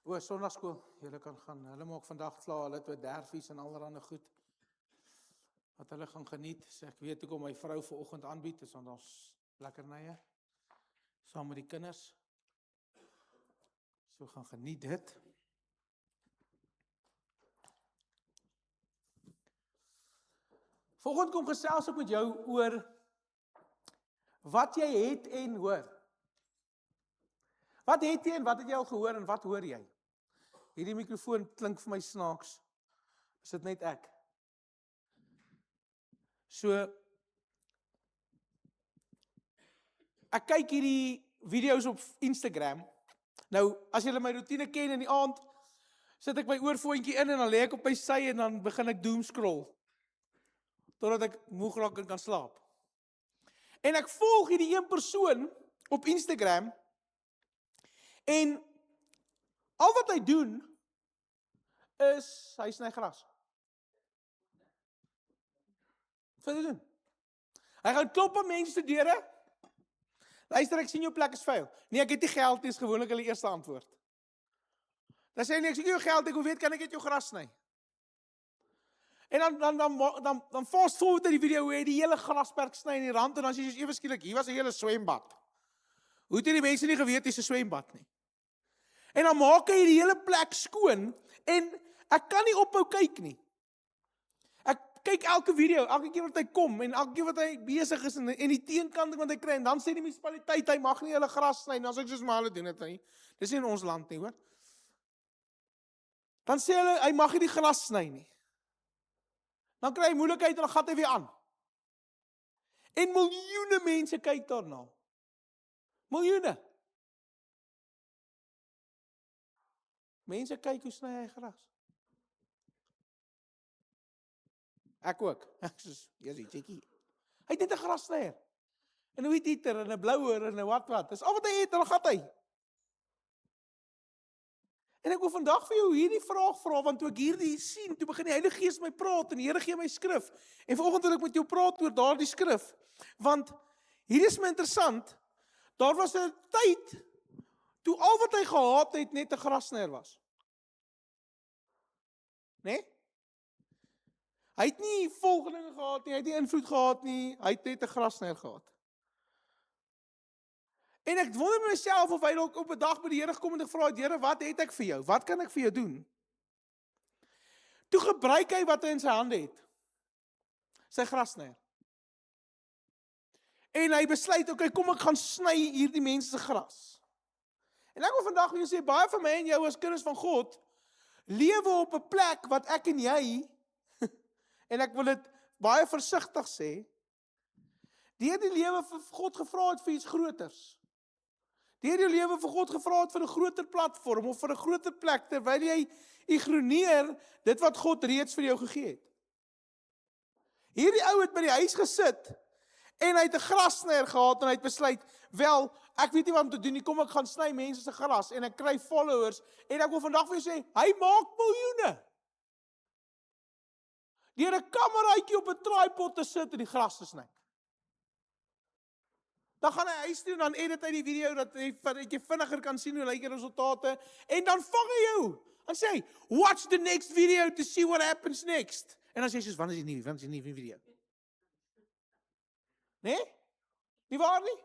Sondagskool, julle kan gaan, hulle maak vandag klaar, hulle het met derfies en allerhande goed, wat hulle gaan geniet. So ek weet hoekom my vrou vanoggend aanbied, is want ons lekkernye, saam met die kinders, so gaan geniet dit. Vanoggend kom gesels ek met jou oor, wat jy het en hoor. Wat het jy en wat het jy al gehoor en wat hoor jy? Hierdie mikrofoon klink vir my snaaks. Is dit net ek? So, ek kyk hierdie video's op Instagram. Nou, as julle my routine ken in die aand, sit ek my oorfoontjie in en dan lê ek op my sy en dan begin ek doomscroll. Totdat ek moeg raak en kan slaap. En ek volg hierdie een persoon op Instagram. En al wat hy doen, is, hy sny gras. Wat hy doen? Hy gaan klop aan mense se deure. Luister, ek sien jou plek is vuil. Nee, ek het nie geld nie, is gewoonlik hulle eerste antwoord. Dan sê hy, nee, ek sien jou geld, ek hoe weet, kan ek net jou gras sny? En dan fast forward in die video, hoe hy die hele grasperk sny in die rand, en dan sê hy, ewe skielik, hier was 'n hele swembad. Hoe het die mense nie geweet, hier is 'n swembad nie? En dan maak hy die hele plek skoon, en ek kan nie ophou kyk nie. Ek kyk elke video, elke keer wat hy kom, en elke keer wat hy besig is, en die teenkanting wat hy kry, en dan sê die munisipaliteit, hy mag nie hulle gras sny, en dan sê ek soos, maar hulle doen dit nie. Dis nie in ons land nie, hoor. Dan sê hulle, hy mag nie die gras sny nie. Dan kry hy moeilikheid, en dan gaan hy weer aan. En miljoene mense kyk daarna. Miljoene. Mense kyk hoe sny hy gras. Ek ook. Ek soos, Jesusie, checkie. Hy het net 'n grassnyer. En 'n weed-eater, en 'n blouer, en 'n wat. Dis al wat hy het, en dan gaan hy. En ek wil vandag vir jou hierdie vraag vra, want toe ek hierdie sien, toe begin die Heilige Gees my praat, en die Here gee my skrif. En vanoggend wil ek met jou praat oor daardie skrif, want hier is my interessant, daar was 'n tyd, toe al wat hy gehad het, net 'n grassnyer was. Nee? Hy het nie volgelinge gehad nie, hy het nie invloed gehad nie, hy het net 'n grassnyer gehad. En ek wonder met myself of hy dalk op 'n dag by die Here gekom en gevra het, Here, wat het ek vir jou? Wat kan ek vir jou doen? Toe gebruik hy wat hy in sy hande het. Sy grassnyer. En hy besluit, okay, kom ek gaan sny hierdie mense se gras. En ek wil vandag vir jou sê, baie van my en jou as kinders van God, lewe op 'n plek wat ek en jy, en ek wil dit baie versigtig sê, deur die lewe vir God gevra het vir iets groters. Deur die lewe vir God gevra het vir 'n groter platform, of vir 'n groter plek, terwyl jy ignoreer dit wat God reeds vir jou gegee het. Hierdie ou het by die huis gesit, en hy het 'n grassnyer gehad, en hy het besluit, wel, ek weet nie wat om te doen nie, kom ek gaan sny mense se gras, en ek kry followers, en ek wil vandag vir jou sê, hy maak miljoene. Deur 'n kameraitjie op 'n tripod te sit en die gras te sny. Dan gaan hy huis toe en dan edit hy die video, dat jy vinniger kan sien hoe lyk die resultate, en dan vang hy jou, en sê, watch the next video to see what happens next. En dan sê hy soos, wanneer is die nuwe video? Nee? Nie waar nie?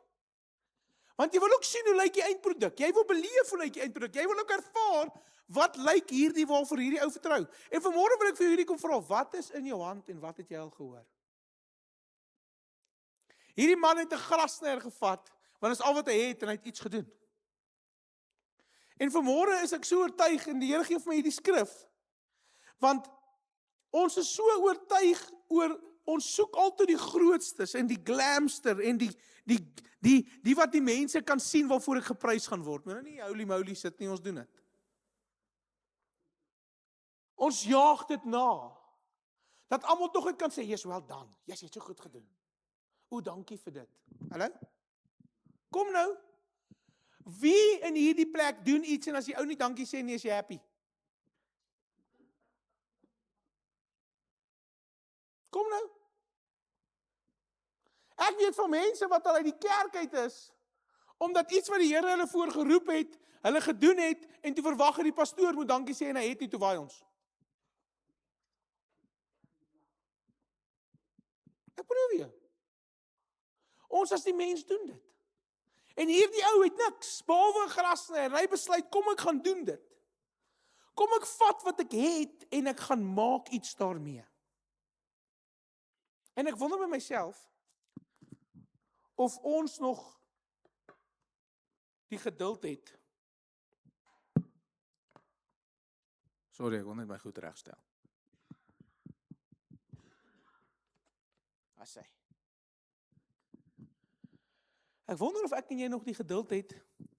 Want jy wil ook sien hoe lyk die eindproduk. Jy wil beleef hoe lyk die eindproduk. Jy wil ook ervaar, wat lyk hierdie waarvoor hierdie ou vertrou. En vanmôre wil ek vir jou hierdie kom vra, wat is in jou hand en wat het jy al gehoor? Hierdie man het 'n grassnyer gevat, want dit is al wat hy het, en hy het iets gedoen. En vanmôre is ek so oortuig, en die Here gee vir my hierdie skrif, want ons is so oortuig oor, ons soek altyd die grootstes, en die glamster, en die wat die mense kan sien, waarvoor ek geprys gaan word. Maar nie holy moly sit nie, ons doen dit. Ons jaag dit na, dat almal tog net kan sê, yes, well done, yes, jy het so goed gedoen. O, dankie vir dit. Hallo? Kom nou. Wie in hierdie plek doen iets, en as die ou nie dankie sê nie, is jy happy? Kom nou. Ek weet van mense wat al uit die kerk uit is, omdat iets wat die Here hulle voorgeroep het, hulle gedoen het, en toe verwag het die pastoor moet dankie sê, en hy het nie, toe waai ons. Ek bedoel weer, ons as die mens doen dit. En hierdie ou het niks, behalwe 'n grasnyer, en hy besluit, kom ek gaan doen dit. Kom ek vat wat ek het, en ek gaan maak iets daarmee. En ek wonder by myself, of ons nog die geduld het. Sorry, ek wil net my goed regstel. As hy. Ek wonder of ek en jy nog die geduld het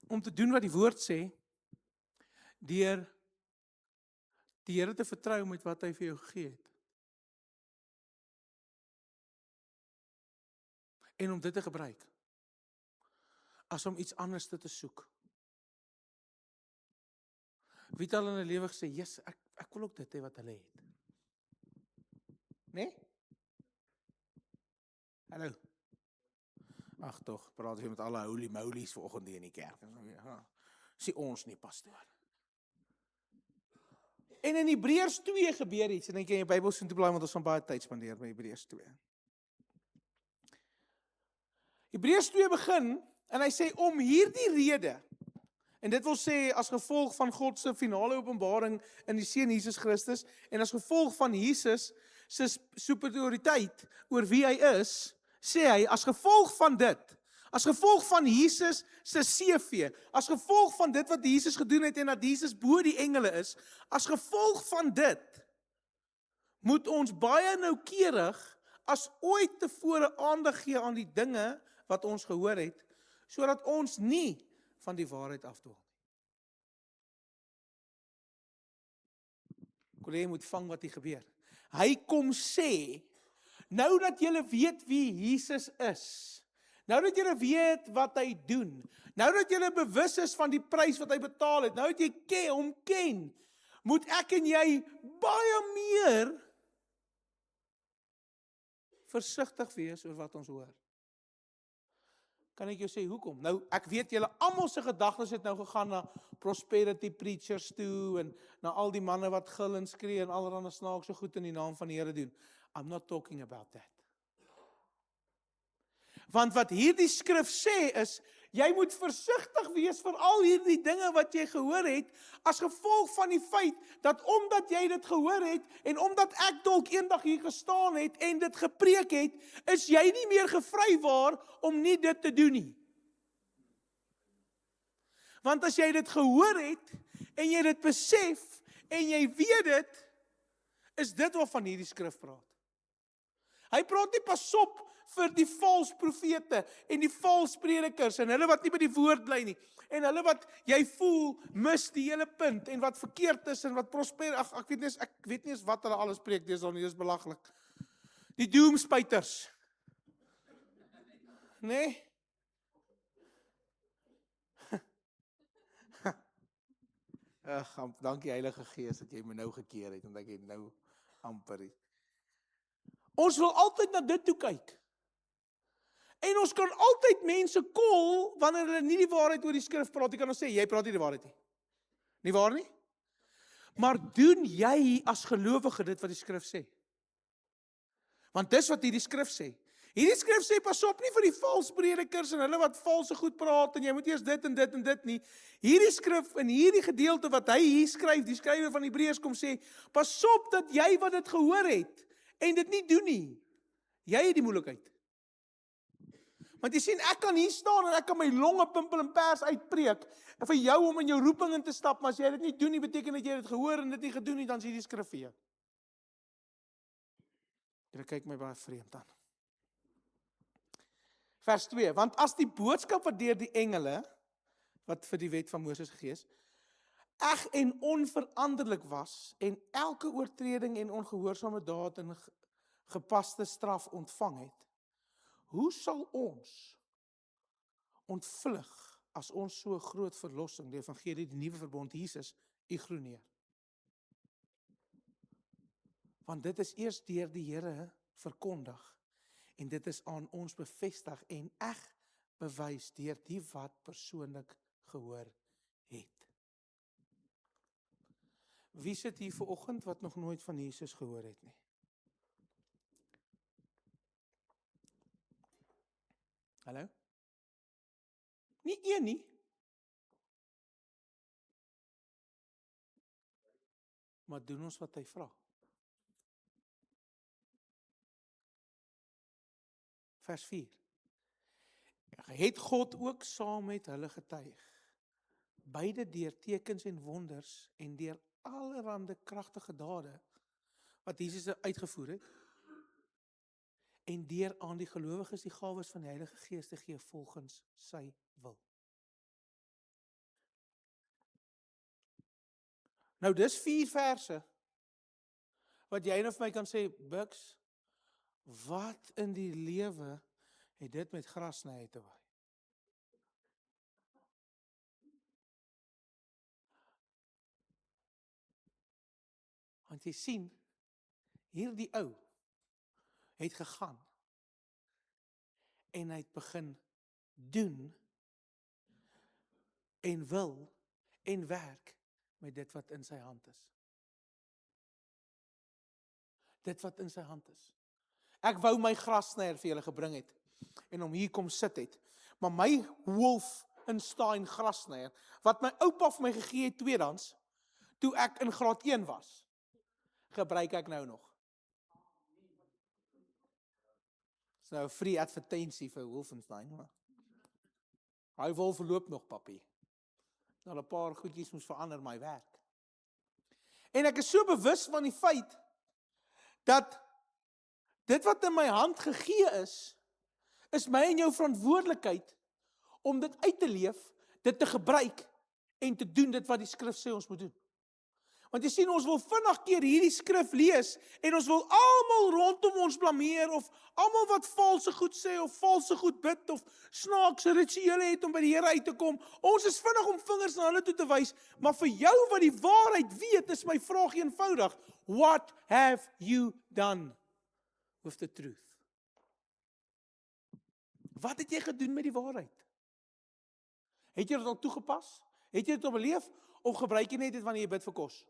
om te doen wat die woord sê, deur die Here te vertrou met wat hy vir jou gegee het. En om dit te gebruik, as om iets anders te soek. Wie het al in 'n lewe gesê, yes, ek wil ook dit hê wat hulle het. Nee? Hallo. Ag tog, praat jy met alle holy molies vanoggend hier in die kerk. Sê ons nie, pastoor. En in Hebreërs 2 gebeur iets, en ek kan jy Bybel so toe blaai, want ons gaan baie tyd spandeer by Hebreërs 2. Hebreërs 2 begin, en hy sê, om hierdie rede, en dit wil sê, as gevolg van God se finale openbaring in die Seun Jesus Christus, en as gevolg van Jesus se superioriteit oor wie hy is, sê hy, as gevolg van dit, as gevolg van Jesus se CV, as gevolg van dit wat Jesus gedoen het, en dat Jesus bo die engele is, as gevolg van dit, moet ons baie noukeurig, as ooit tevore aandag gee aan die dinge, wat ons gehoor het, sodat ons nie van die waarheid afdwaal nie. Kollega moet vang wat hier gebeur. Hy kom sê, nou dat julle weet wie Jesus is, nou dat julle weet wat hy doen, nou dat julle bewus is van die prys wat hy betaal het, nou dat jy hom ken, moet ek en jy baie meer versigtig wees oor wat ons hoor. Kan ek jou sê, hoekom? Nou, ek weet julle almal se gedagtes het nou gegaan na prosperity preachers toe, en na al die manne wat gil en skree, en allerhande snaakse goed in die naam van die Here doen. I'm not talking about that. Want wat hierdie skrif sê is, jy moet versigtig wees vir al hierdie dinge wat jy gehoor het, as gevolg van die feit, dat omdat jy dit gehoor het, en omdat ek dalk eendag hier gestaan het, en dit gepreek het, is jy nie meer gevrywaar om nie dit te doen nie. Want as jy dit gehoor het, en jy dit besef, en jy weet dit, is dit waarvan hierdie skrif praat. Hy praat nie pas op vir die vals profete en die vals predikers en hulle wat nie by die woord bly nie en hulle wat jy voel mis die hele punt en wat verkeerd is en wat prosper, ek weet nie eens wat hulle alles preek, dis al nie, dis belaglik. Die doomspuiters. Nee? Ag, dankie Heilige Gees dat jy my nou gekeer het, want ek het nou amper. Ons wil altyd na dit toe kyk. En ons kan altyd mense call, wanneer hulle nie die waarheid oor die skrif praat, jy kan ons sê, jy praat nie die waarheid nie. Nie waar nie? Maar doen jy as gelowige dit wat die skrif sê? Want dis wat hierdie skrif sê. Hierdie skrif sê, pas op nie vir die vals predikers en hulle wat valse goed praat, en jy moet eers dit en dit en dit nie. Hierdie skrif, in hierdie gedeelte wat hy hier skryf, die skrywer van Hebreërs kom sê, pas op dat jy wat dit gehoor het, en dit nie doen nie. Jy het die moeilikheid. Want jy sien, ek kan hier staan en ek kan my longe pimpel en pers uitpreek, en vir jou om in jou roeping in te stap, maar as jy dit nie doen nie, beteken dat jy dit gehoor en dit nie gedoen nie, dan is hierdie skrif vir jou. Julle kyk my baie vreemd aan. Vers 2, want as die boodskap wat deur die engele, wat vir die wet van Moses gegee is, eg en onveranderlik was, en elke oortreding en ongehoorsame daad en gepaste straf ontvang het, hoe sal ons ontvlug as ons so groot verlossing, die evangelie, die nuwe verbond Jesus, ignoreer? Want dit is eers deur die Here verkondig, en dit is aan ons bevestig en eg bewys deur die wat persoonlik gehoor het. Wie sit hier vanoggend wat nog nooit van Jesus gehoor het nie? Hallo? Nie een nie. Maar doen ons wat hy vra. Vers 4. Het God ook saam met hulle getuig, beide deur tekens en wonders en deur allerhande kragtige dade wat Jesus uitgevoer het, en deur aan die gelowiges die gawes van die Heilige Gees te gee volgens sy wil. Nou dis 4 verse wat jy nou vir my kan sê, Buks, wat in die lewe het dit met grasnye te maak? Want jy sien, hierdie ou het gegaan en hy het begin doen en wil en werk met dit wat in sy hand is. Dit wat in sy hand is. Ek wou my grasnyer vir julle gebring het en hom hier kom sit het. Maar my Wolfenstein grasnyer wat my oupa vir my gegee het tweedans toe ek in graad 1 was, gebruik ek nou nog. Dis nou 'n free advertensie vir Wolfenstein. Hy wolf loop nog, papi. Nou 'n paar goedjies moes verander my werk. En ek is so bewus van die feit dat dit wat in my hand gegee is my en jou verantwoordelikheid om dit uit te leef, dit te gebruik en te doen dit wat die skrif sê ons moet doen. Want jy sien, ons wil vinnig keer hierdie skrif lees en ons wil almal rondom ons blameer of almal wat valse goed sê of valse goed bid of snaakse rituele het om by die Here uit te kom. Ons is vinnig om vingers na hulle toe te wys, maar vir jou wat die waarheid weet, is my vraag eenvoudig. What have you done with the truth? Wat het jy gedoen met die waarheid? Het jy dit al toegepas? Het jy dit al beleef? Of gebruik jy net dit wanneer jy bid vir kos?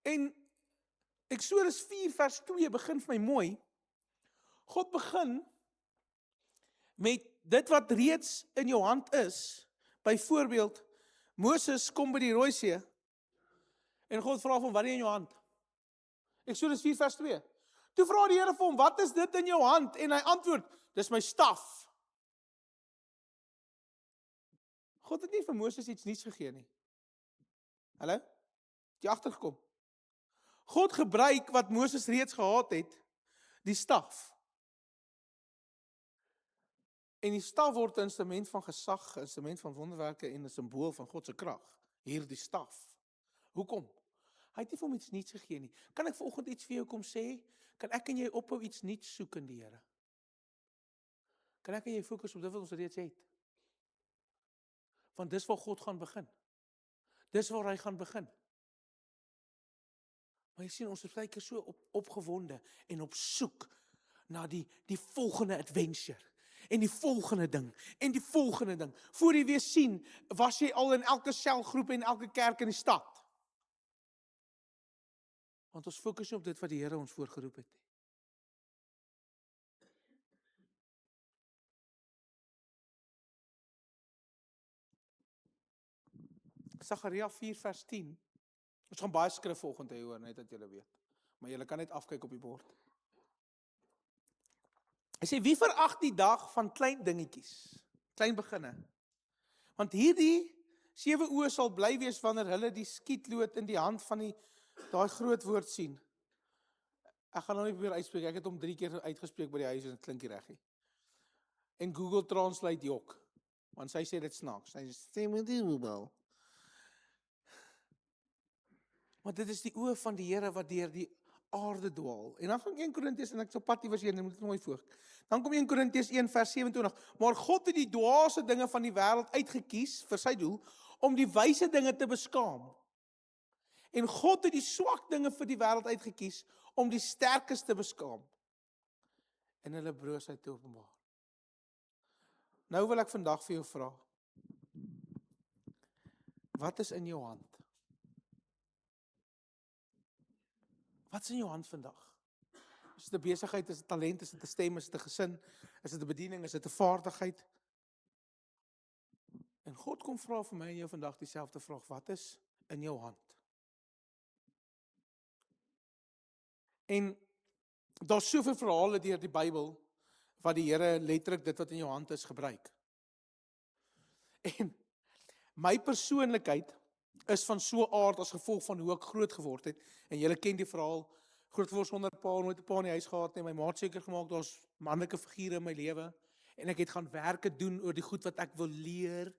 En Eksodus 4 vers 2 begin vir my mooi. God begin met dit wat reeds in jou hand is. Byvoorbeeld, Moses kom by die Rooi See en God vra hom, wat is in jou hand? Eksodus 4 vers 2. Toe vra die Here vir hom, wat is dit in jou hand? En hy antwoord, dis my staf. God het nie vir Moses iets nuuts gegee nie. Hallo? Het jy agtergekom? God gebruik wat Moses reeds gehad het, die staf. En die staf word 'n instrument van gesag, 'n instrument van wonderwerke en 'n simbool van God se krag. Hierdie staf. Hoekom? Hy het nie vir hom iets nuuts gegee nie. Kan ek vanoggend iets vir jou kom sê? Kan ek en jy ophou iets nuuts soek in die Here? Kan ek en jy fokus op dit wat ons reeds het? Want dis waar God gaan begin. Dis waar hy gaan begin. Maar jy sien, ons is baie keer so opgewonde en op soek na die volgende adventure. En die volgende ding, en die volgende ding. Voor jy weer sien, was jy al in elke selgroep en elke kerk in die stad. Want ons fokus nie op dit wat die Here ons voorgeroep het. Sagaria 4 vers 10. Ons gaan baie skrif vanoggend hê hoor, net dat julle weet. Maar julle kan net afkyk op die bord. Hy sê, wie verag die dag van klein dingetjies, klein beginne? Want hierdie 7 oë sal bly wees wanneer hulle die skietlood in die hand van daai groot woord sien. Ek gaan nou nie probeer uitspreek, ek het hom 3 keer uitgespreek by die huis en dit klink nie reg nie. En Google Translate jok, want sy sê dit snaaks. Sy sê met die Google. Maar dit is die oë van die Here wat deur die aarde dwaal. En dan gaan 1 Korintiërs, en ek sal pad nie was hier, moet dit mooi voor. Dan kom 1 Korintiërs 1 vers 27. Maar God het die dwaase dinge van die wêreld uitgekies vir sy doel, om die wyse dinge te beskaam. En God het die swak dinge vir die wêreld uitgekies, om die sterkes te beskaam. En hulle broosheid te openbaar. Nou wil ek vandag vir jou vra, wat is in jou hand? Wat is in jou hand vandag? Is dit 'n besigheid, is dit talent, is dit 'n stem, is dit 'n gesin, is dit 'n bediening, is dit 'n vaardigheid? En God kom vra vir my en jou vandag dieselfde vraag, wat is in jou hand? En daar's soveel verhale deur die Bybel wat die Here letterlik dit wat in jou hand is gebruik. En my persoonlikheid is van so 'n aard as gevolg van hoe ek groot geword het. En julle ken die verhaal, groot geword sonder 'n pa, nooit 'n pa in die huis gehad nie. My ma het seker gemaak daar's manlike figure in my lewe en ek het gaan werke doen oor die goed wat ek wil leer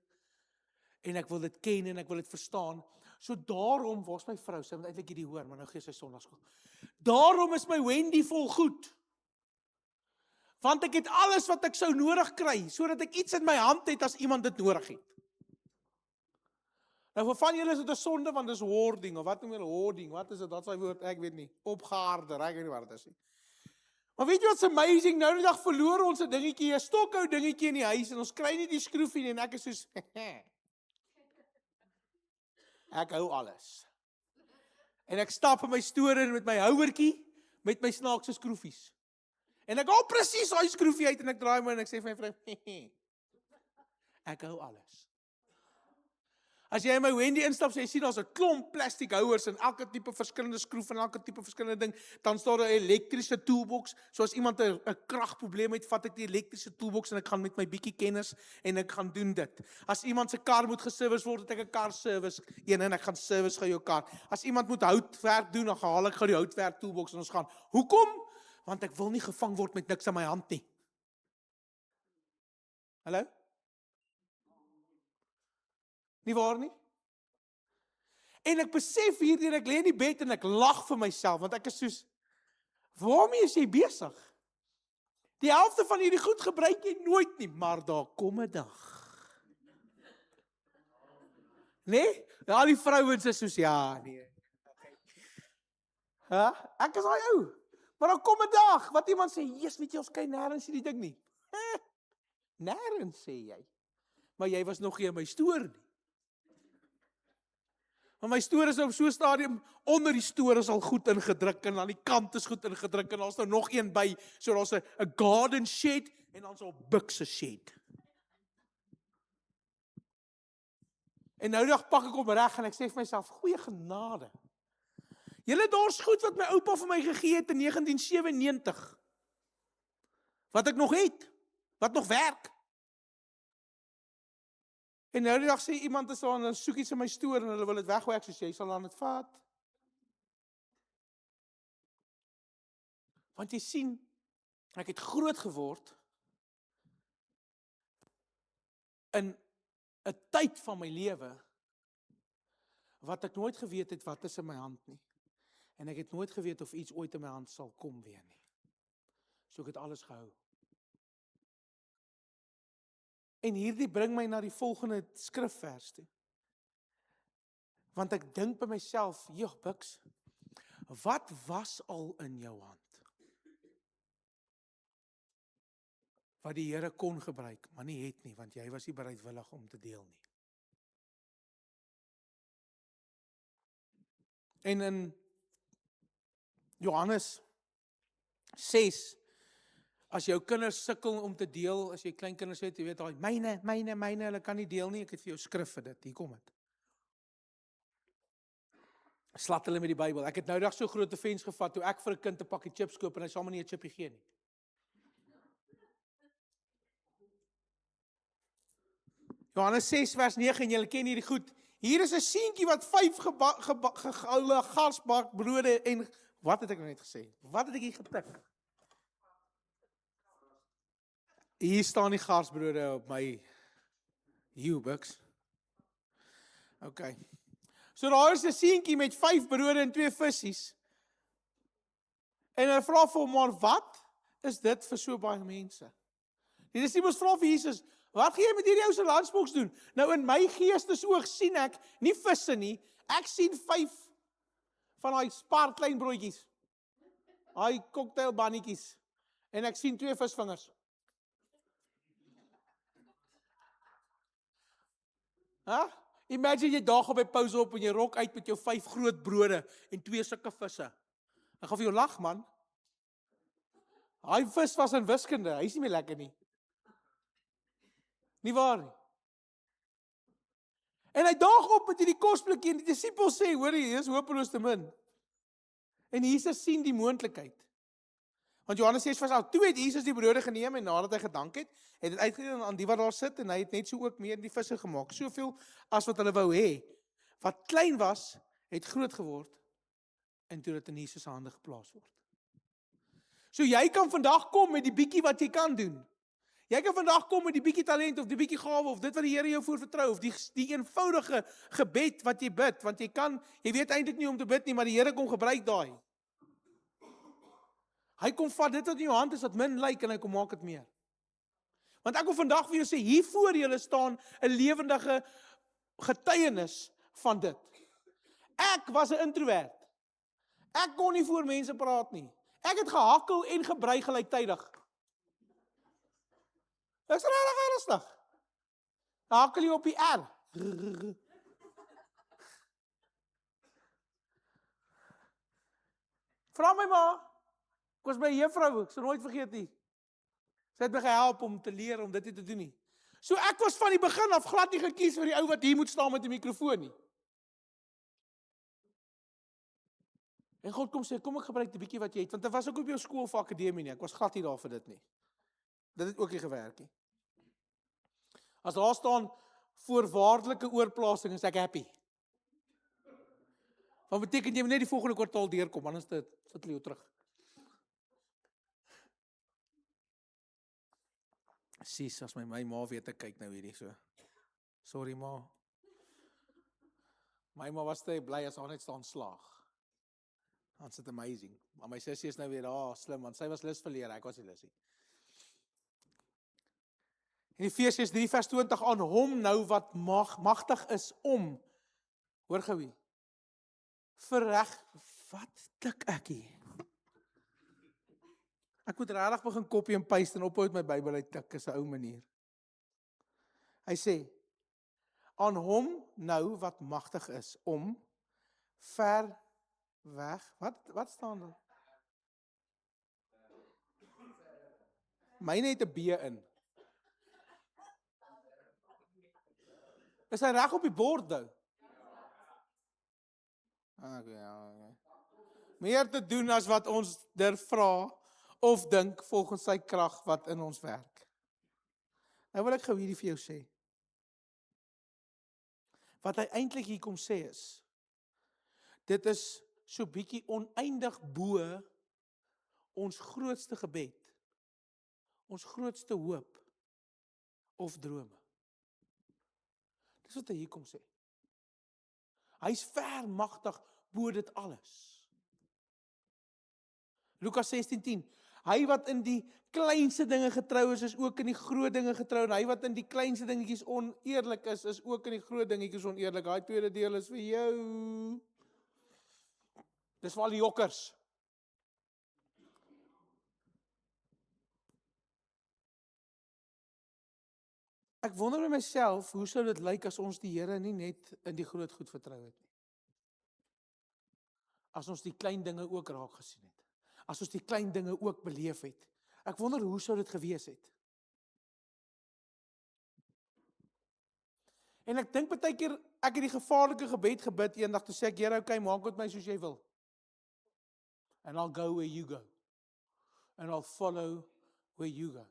en ek wil dit ken en ek wil dit verstaan. So daarom was my vrou, sy moet eintlik hierdie hoor, maar nou gee sy sonnaarskool. Daarom is my Wendy vol goed. Want ek het alles wat ek sou nodig kry, sodat ek iets in my hand het as iemand dit nodig het. Nou vir van julle is dit 'n sonde, want dit is hoarding, of wat noem julle hoarding, wat is dit, wat is daai woord, ek weet nie, opgehaarde, ek weet nie wat dit is nie. Maar weet jy wat's amazing, nou die dag verloor ons 'n dingetjie, 'n stokhou dingetjie in die huis, en ons kry nie die skroefie nie, en ek is soos, ek hou alles. En ek stap in my stoor in met my houertjie, met my snaakse skroefies. En ek haal presies daai skroefie uit, en ek draai my en ek sê vir my vrou, ek hou alles. As jy in my Wendy instap, sê jy sien daar's 'n klomp plastiek houers en elke tipe verskillende skroef en elke tipe verskillende ding, dan staan daar 'n elektriese toolbox. So as iemand 'n kragprobleem het, vat ek die elektriese toolbox en ek gaan met my bietjie kennis en ek gaan doen dit. As iemand se kar moet geservice word, het ek 'n kar service een en ek gaan service gou jou kar. As iemand moet houtwerk doen, dan haal ek gou die houtwerk toolbox en ons gaan. Hoekom? Want ek wil nie gevang word met niks in my hand nie. Hallo? Nie waar nie? En ek besef hierdeur, ek lê in die bed en ek lag vir myself, want ek is soos, waarmee is jy besig? Die helfte van hierdie goed gebruik jy nooit nie, maar daar kom 'n dag. Nee? Ja, die vrouens is soos, ja, nee. Ek is daai ou. Maar dan kom 'n dag, wat iemand sê, Jesus, weet jy, ons kyk nêrens hierdie ding nie. Nêrens, sê jy. Maar jy was nog nie in my stoor nie. Maar my stoor is op so 'n stadium, onder die stoor is al goed ingedruk, en aan die kant is goed ingedruk, en daar's nou nog een by, so daar's 'n garden shed, en dan's 'n bukse shed. En nou dag pak ek hom reg, en ek sê vir myself, goeie genade. Julle, daar's goed wat my oupa vir my gegee het in 1997, wat ek nog het, wat nog werk. En nou die dag sê iemand is daar en dan soek iets in my stoor en hulle wil dit weggooi, ek sê jy sal dan dit vat. Want jy sien, ek het groot geword in 'n tyd van my lewe wat ek nooit geweet het wat is in my hand nie. En ek het nooit geweet of iets ooit in my hand sal kom weer nie. So ek het alles gehou. En hierdie bring my na die volgende skrifvers toe. Want ek dink by myself, joh, Buks, wat was al in jou hand? Wat die Here kon gebruik, maar nie het nie, want jy was nie bereidwillig om te deel nie. En in Johannes 6, as jou kinders sukkel om te deel, as jy klein kinders het, jy weet al, myne, hulle kan nie deel nie, ek het vir jou skrif vir dit, hier kom dit. Slat hulle met die Bybel. Ek het nou dag so groot offens gevat, toe ek vir 'n kind 'n pakkie chips koop, en hy sal my nie 'n chippie gee nie. Johannes 6 vers 9, en julle ken hierdie goed. Hier is 'n seentjie wat 5 garsbakbrode en, wat het ek nou net gesê? Wat het ek hier getik? Hier staan die garsbrode op my Buks. Okay. So daar is 'n seentjie met 5 brode en 2 visse. En hy vra vir hom, maar wat is dit vir so baie mense? Die disippels vra vir Jesus, wat gaan jy met hierdie ou se lunchbox doen? Nou in my geestesoog sien ek nie visse nie, ek sien 5 van daai spar klein broodjies. Daai cocktail bannetjies. En ek sien 2 visvingers. Huh? Imagine jy daag op by pouse op en jy rok uit met jou 5 groot brode en 2 sulke visse. Ek gaan vir jou lag, man. Daai vis was in wiskunde, hy's nie meer lekker nie. Nie waar nie. En hy daag op met hierdie kosblikkie en die disippels sê, hoor jy, dis hopeloos te min. En Jesus sien die moontlikheid. Want Johannes 6 vers 8, toe het Jesus die brode geneem en nadat hy gedank het dit uitgedeel aan die wat daar sit en hy het net so ook meer in die visse gemaak. Soveel as wat hulle wou hê. Wat klein was, het groot geword en toe dit in Jesus se hande geplaas word. So jy kan vandag kom met die bietjie wat jy kan doen. Jy kan vandag kom met die bietjie talent of die bietjie gawe of dit wat die Here jou voor vertrou of die eenvoudige gebed wat jy bid, want jy weet eintlik nie om te bid nie, maar die Here kom gebruik daai. Hy kom vat dit wat in jou hand is wat min lyk en hy kom maak dit meer. Want ek wil vandag vir jou sê, hier voor julle staan 'n lewendige getuienis van dit. Ek was 'n introwert. Ek kon nie voor mense praat nie. Ek het gehakkel en gebrei gelyktydig. Dis regtig ernstig. Hakkel jy op die R. Vra my ma, ek was by 'n juffrou, ek sal nooit vergeet nie. Sy het my gehelp om te leer om dit nie te doen nie. So ek was van die begin af glad nie gekies vir die ou wat hier moet staan met 'n mikrofoon nie. En God kom sê, kom ek gebruik die bietjie wat jy het, want dit was ook op jou skool of akademie nie, ek was glad nie daar vir dit nie. Dit het ook nie gewerk nie. As daar staan voorwaardelike oorplasing, is ek happy. Wat beteken jy moet net die volgende kwartaal deurkom, anders sit hulle jou terug. Sies, as my ma weet ek kyk nou hierdie so. Sorry ma. My ma was te bly as haar net staan slaag. That's it amazing. Maar my sussie is nou weer daar slim, want sy was lus vir leer, ek was nie lus nie. In Efesiërs 3 vers 20 aan hom nou wat magtig is om, hoor gou wie, wat tik ek hier? Ek moet regtig begin copy en paste en ophou met my Bybel uit tik, is 'n ou manier. Hy sê, aan hom nou wat magtig is om, ver weg, wat staan daar? Myne het 'n B in. Is hy reg op die bord nou? Okay. Meer te doen as wat ons durf vra of dink volgens sy krag wat in ons werk. Nou wil ek gou hierdie vir jou sê. Wat hy eintlik hier kom sê is, dit is so bietjie oneindig bo ons grootste gebed, ons grootste hoop of drome. Dis wat hy hier kom sê. Hy's ver magtig bo dit alles. Lukas 16:10. Hy wat in die kleinste dinge getrou is ook in die groot dinge getrou, en hy wat in die kleinste dingetjies oneerlik is ook in die groot dingetjies oneerlik. Daai tweede deel is vir jou. Dis vir al die jokkers. Ek wonder by myself, hoe sou dit lyk as ons die Here nie net in die groot goed vertrou het nie? As ons die klein dinge ook raak gesien het. As ons die klein dinge ook beleef het. Ek wonder hoe sou dit gewees het? En ek dink baie keer ek het die gevaarlike gebed gebid eendag toe sê ek, Here, okay, maak met my soos jy wil. And I'll go where you go. And I'll follow where you go.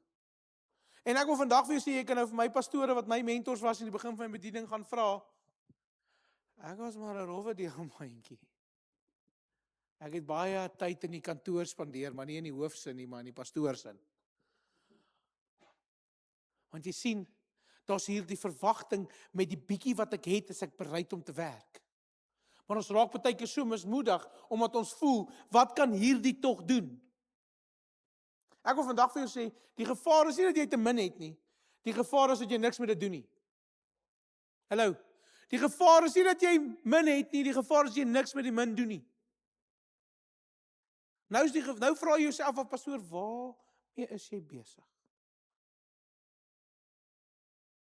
En ek wil vandag vir jou sê, jy kan nou vir my pastore wat my mentors was in die begin van my bediening gaan vra. Ek was maar 'n rowwe deelmandjie. Ek het baie tyd in die kantoor spandeer, maar nie in die hoofsin nie, maar in die pastoorsin. Want jy sien, daar's hier die verwagting met die bietjie wat ek het, is ek bereid om te werk. Maar ons raak baie keer so mismoedig, omdat ons voel, wat kan hierdie tog doen? Ek wil vandag vir jou sê, die gevaar is nie dat jy te min het nie. Die gevaar is dat jy niks met dit doen nie. Hallo. Die gevaar is nie dat jy min het nie, die gevaar is dat jy niks met die min doen nie. Nou vra jy jouself af, pastoor, waarmee is jy besig?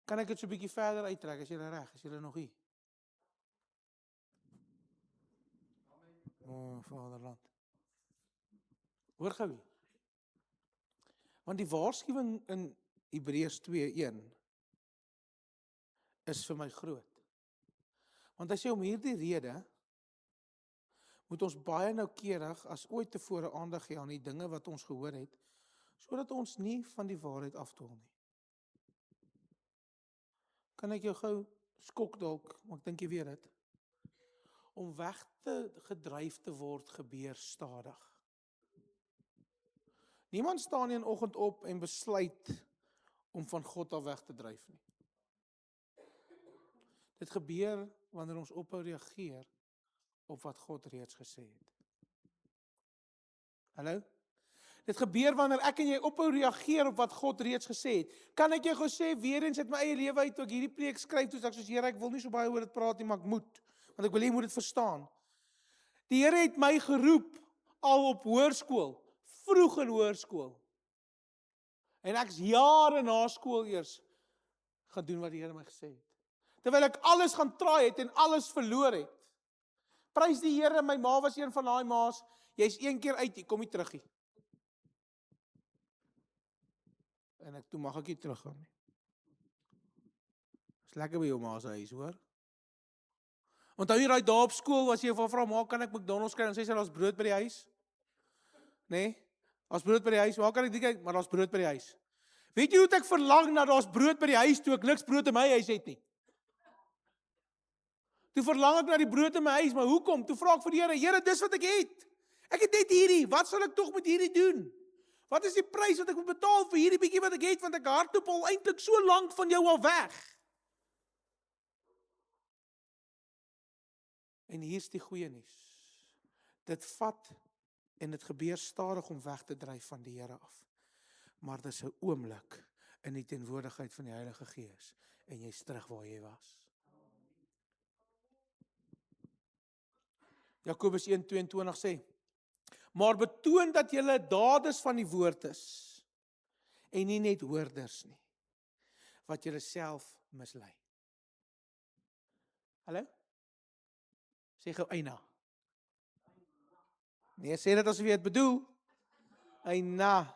Kan ek dit so 'n bietjie verder uittrek, as julle reg, as julle nog hier? O, Vaderland. Hoor gou hier. Want die waarskuwing in Hebreërs 2:1 is vir my groot. Want hy sê om hierdie rede moet ons baie noukeurig as ooit tevore aandag gee aan die dinge wat ons gehoor het, sodat ons nie van die waarheid afdwaal nie. Kan ek jou gou skok dalk, maar ek dink jy weet dit. Om weg te gedryf te word gebeur stadig. Niemand staan nie 'n oggend op en besluit om van God af weg te dryf nie. Dit gebeur wanneer ons ophou reageer op wat God reeds gesê het. Hallo? Dit gebeur wanneer ek en jy ophou reageer op wat God reeds gesê het. Kan ek jou gou sê, weer eens uit my eie lewe uit, toe ek hierdie preek skryf, toe ek soos Here, ek wil nie so baie oor dit praat nie, maar ek moet, want ek wil hê jy moet dit verstaan. Die Here het my geroep al op hoërskool, vroeg in hoërskool. En ek's jare na skool eers gaan doen wat die Here my gesê het. Terwyl ek alles gaan try het en alles verloor het. Prys die Here, my ma was een van daai ma's, jy's een keer uit, jy kom nie terug nie. En ek toe mag ek nie teruggaan nie. Is lekker by jou ma se huis, hoor. Onthou jy daai dae op skool, was jy van vra, ma, kan ek McDonald's kry? En sê sy, daar's brood by die huis. Nee, daar's brood by die huis. Waar kan ek dit kyk? Maar daar's brood by die huis. Weet jy hoe ek verlang na daar's brood by die huis, toe ek niks brood in my huis het nie? Toe verlang ek na die brood in my huis, maar hoekom? Toe vra ek vir die Here, Here, dis wat ek het. Ek het net hierdie, wat sal ek tog met hierdie doen? Wat is die prys wat ek moet betaal vir hierdie bietjie wat ek het, want ek hardloop al eintlik so lank van jou al weg. En hier's die goeie nuus. Dit vat en dit gebeur stadig om weg te dryf van die Here af. Maar dis 'n oomblik in die teenwoordigheid van die Heilige Gees en jy's terug waar jy was. Jakobus 1:22 sê, maar betoon dat julle daders van die woord is en nie net hoorders nie, wat julle self mislei. Hallo? Sê gou eina. Nee, sê dit asof jy dit bedoel. Eina.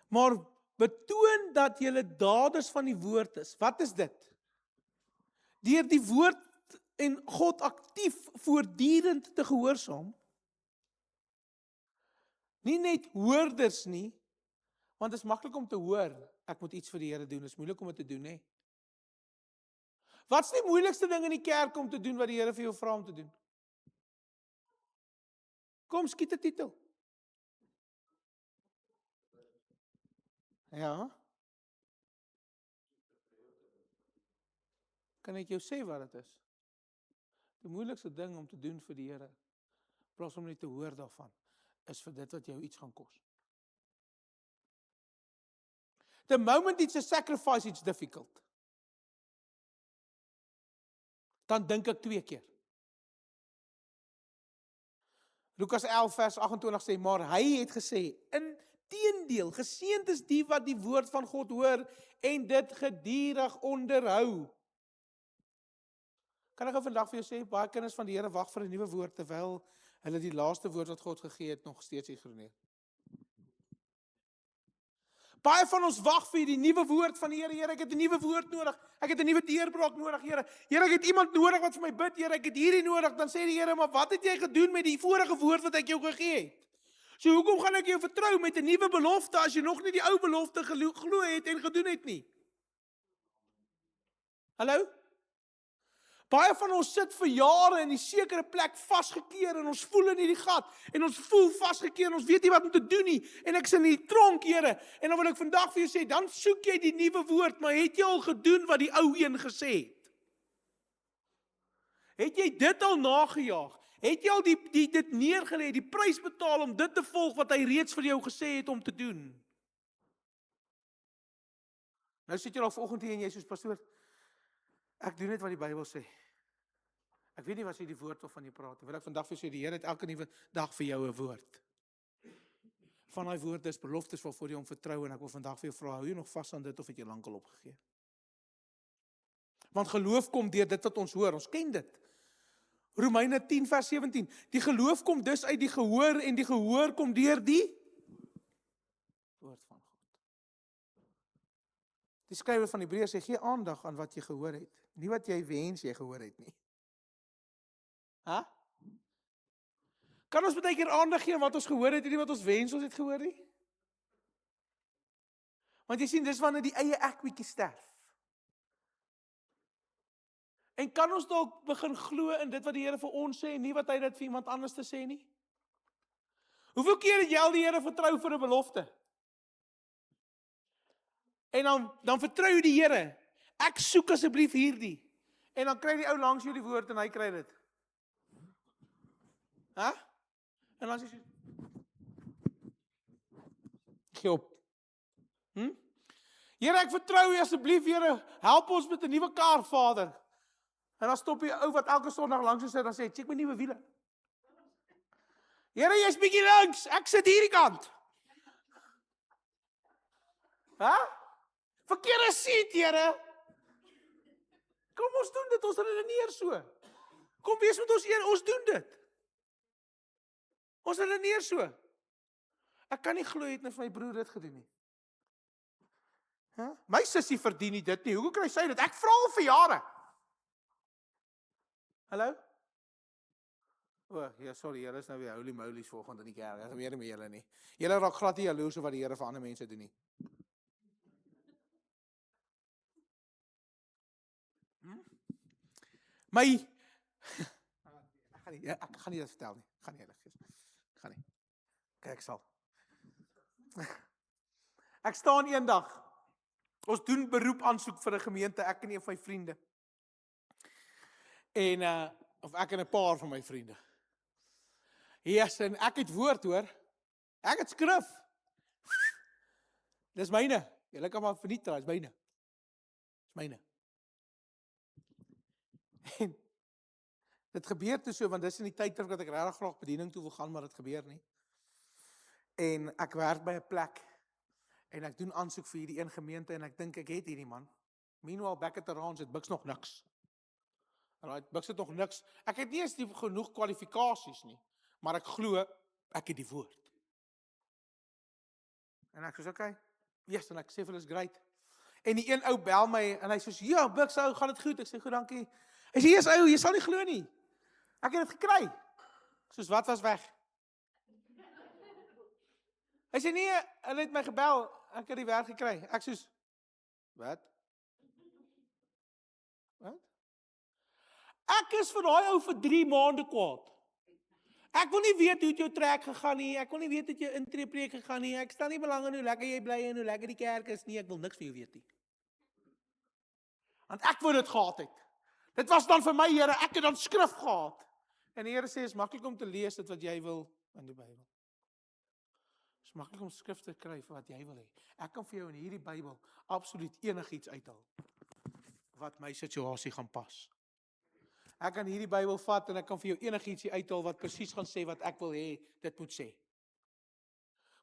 Maar betoon dat julle daders van die woord is. Wat is dit? Deur die woord en God aktief voortdurend te gehoorsaam. Nie net hoorders nie, want dit is maklik om te hoor, ek moet iets vir die Here doen, dit is moeilik om dit te doen, hè. Wat is die moeilikste ding in die kerk om te doen wat die Here vir jou vra om te doen? Kom, skiet 'n titel. Ja. Kan ek jou sê wat dit is? Die moeilikste ding om te doen vir die Here, plaas om net te hoor daarvan, is vir dit wat jou iets gaan kos. The moment it's a sacrifice, it's difficult. Dan dink ek 2 keer. Lukas 11 vers 28 sê, maar hy het gesê, inteendeel, geseënd is die wat die woord van God hoor en dit gedurig onderhou. Kan ek vandag vir jou sê, baie kinders van die Here wag vir 'n nuwe woord, terwyl hulle die laaste woord wat God gegee het nog steeds ignoreer. Baie van ons wag vir die nuwe woord van die Here. Here, ek het 'n nuwe woord nodig. Ek het 'n nuwe deurbraak nodig, Here. Here, ek het iemand nodig wat vir my bid, Here. Ek het hierdie nodig. Dan sê die Here, maar wat het jy gedoen met die vorige woord wat ek jou gegee het? So hoekom gaan ek jou vertrou met 'n nuwe belofte as jy nog nie die ou belofte glo het en gedoen het nie? Hallo? Baie van ons sit vir jare in die sekere plek vasgekeer en ons voel in hierdie gat en ons voel vasgekeer en ons weet nie wat om te doen nie en ek is in die tronk, Here, en dan wil ek vandag vir jou sê, dan soek jy die nuwe woord, maar het jy al gedoen wat die ou een gesê het? Het jy dit al nagejaag? Het jy al dit neergelê, die prys betaal om dit te volg wat hy reeds vir jou gesê het om te doen? Nou sit jy al vanoggend hier en jy soos pastoor, ek doen net wat die Bybel sê. Ek weet nie wat sy die woord of van jy praat. Wil ek vandag vir sê, die Here het elke nuwe dag vir jou 'n woord. van daai woorde is beloftes waarvoor jy hom vertrou, en ek wil vandag vir jou vra, hou jy nog vas aan dit of het jy lankal opgegee? Want geloof kom deur dit wat ons hoor, ons ken dit. Romeine 10 vers 17, die geloof kom dus uit die gehoor, en die gehoor kom deur die woord van God. Die skrywer van Hebreërs sê, gee aandag aan wat jy gehoor het, nie wat jy wens jy gehoor het nie. Kan ons baie keer aandag gee aan wat ons gehoor het, en nie wat ons wens ons het gehoor nie? Want jy sien, dis wanneer die eie ek bietjie sterf. En kan ons dalk begin glo in dit wat die Here vir ons sê, en nie wat hy dit vir iemand anders te sê nie? Hoeveel keer het jy al die Here vertrou vir 'n belofte? En dan vertrou jy die Here, ek soek asseblief hierdie, en dan kry die ou langs jou die woord, en hy kry dit. En dan sê jy, gee op. Here, ek vertrou U asseblief, Here, help ons met 'n nuwe kar, Vader. En dan stop die ou wat elke Sondag langs jou sit, dan sê, check my nuwe wiele. Here, jy's bietjie links, ek sit hierdie kant. Verkeerde seat, Here. Kom, ons doen dit, ons redeneer so. Kom, wees met ons eer, ons doen dit. Ons redeneer so. Ek kan nie glo jy het net vir my broer dit gedoen nie. My sussie verdien nie dit nie. Hoekom kry sy dit? Ek vra al vir jare. Hallo? Ja, sorry, julle is nou weer holy molies volgende in die kerk. Ek weet nie meer julle nie. Julle raak glad nie jaloers wat die Here vir ander mense doen nie. Ek gaan nie dit vertel nie. Ek gaan nie eerlik wees. Ek gaan nie. Kyk, ek sal. Ek staan eendag. Ons doen beroep aansoek vir 'n gemeente, ek en een van my vriende. Of ek en 'n paar van my vriende. Yes, en ek het woord, hoor. Ek het skrif. Dis myne. Julle kan maar verniet, dis myne. Dis myne. En dit gebeur toe so, want dis in die tyd dat ek regtig graag bediening toe wil gaan, maar dit gebeur nie. En ek werk by 'n plek, en ek doen aansoek vir hierdie een gemeente, en ek dink ek het hierdie man. Meanwhile, back at the ranch, het Buks nog niks. Alright, Buks het nog niks. Ek het nie eens genoeg kwalifikasies nie, maar ek glo, ek het die woord. En ek sê, okay, yes, en ek sê vir hulle is great. En die een ou bel my, en hy sê, ja, Buks, ou, gaan dit goed? Ek sê, goed, dankie. Hy sê, yes, ou, jy sal nie glo nie. Ek het dit gekry. Soos wat was weg? Hy sê, nee, hulle het my gebel, ek het die werk gekry. Ek soos, wat? Wat? Ek is vir daai ou vir 3 maande kwaad. Ek wil nie weet hoe het jou trek gegaan nie, ek wil nie weet hoe het jou intreepreek gegaan nie, ek stel nie belang in hoe lekker jy bly en hoe lekker die kerk is nie, ek wil niks van jou weet nie. Want ek wou dit gehad het. Dit was dan vir my, Here, ek het dan skrif gehad. En die Here sê, is maklik om te lees dit wat jy wil in die Bybel. Is maklik om skrif te kry vir wat jy wil hê. Ek kan vir jou in hierdie Bybel absoluut enigiets uithaal wat my situasie gaan pas. Ek kan hierdie Bybel vat en ek kan vir jou enigiets uithaal wat presies gaan sê wat ek wil hê dit moet sê.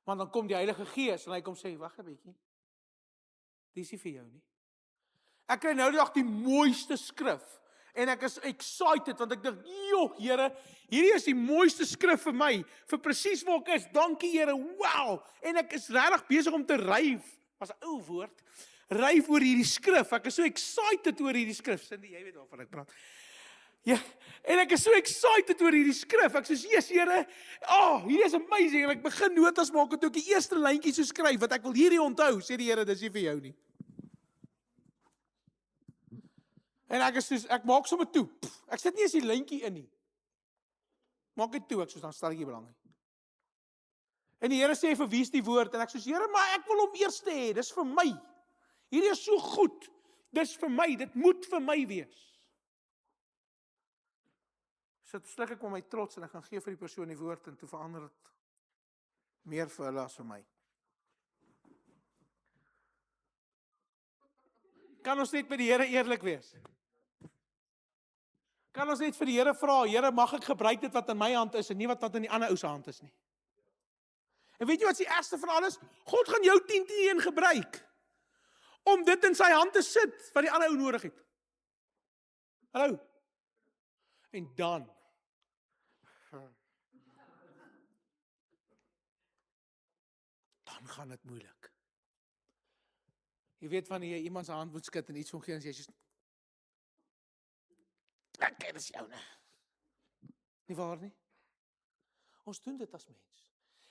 Want dan kom die Heilige Gees en hy kom sê, wag 'n bietjie. Dis nie vir jou nie. Ek kry nou die dag die mooiste skrif. En ek is excited, want ek dink, joh, Here, hierdie is die mooiste skrif vir my, vir presies waar ek is, dankie Here, wow, en ek is regtig besig om te ryf, was 'n ou woord, ryf oor hierdie skrif, ek is so excited oor hierdie skrif, Cindy, jy weet waarvan ek praat, ja, en ek is so excited oor hierdie skrif, ek sê, yes Here, hierdie is amazing, en ek begin notas maak, en toe ek die eerste lyntjie so skryf, wat ek wil hierdie onthou, sê die Here, dis nie vir jou nie. En ek maak sommer toe. Ek sit nie eens die lyntjie in nie. Maak dit toe, ek soos dan stel ek nie belang nie. En die Here sê vir wie is die woord? En ek soos, Here, maar ek wil hom eers hê, dis vir my. Hierdie is so goed. Dis vir my, dit moet vir my wees. So sluk ek met my trots en ek gaan gee vir die persoon die woord en toe verander dit meer vir hulle as vir my. Kan ons net met die Here eerlik wees? Kan ons net vir die Here vra, Here, mag ek gebruik dit wat in my hand is en nie wat in die ander ou se hand is nie? En weet jy wat die ergste van alles? God gaan jou 10-10 gebruik om dit in sy hand te sit wat die ander ou nodig het. Hallo. En dan gaan dit moeilik. Jy weet wanneer jy iemand se hand moet skud en iets van gee en jy sê ek ken dit jou nie. Nie waar nie? Ons doen dit as mens.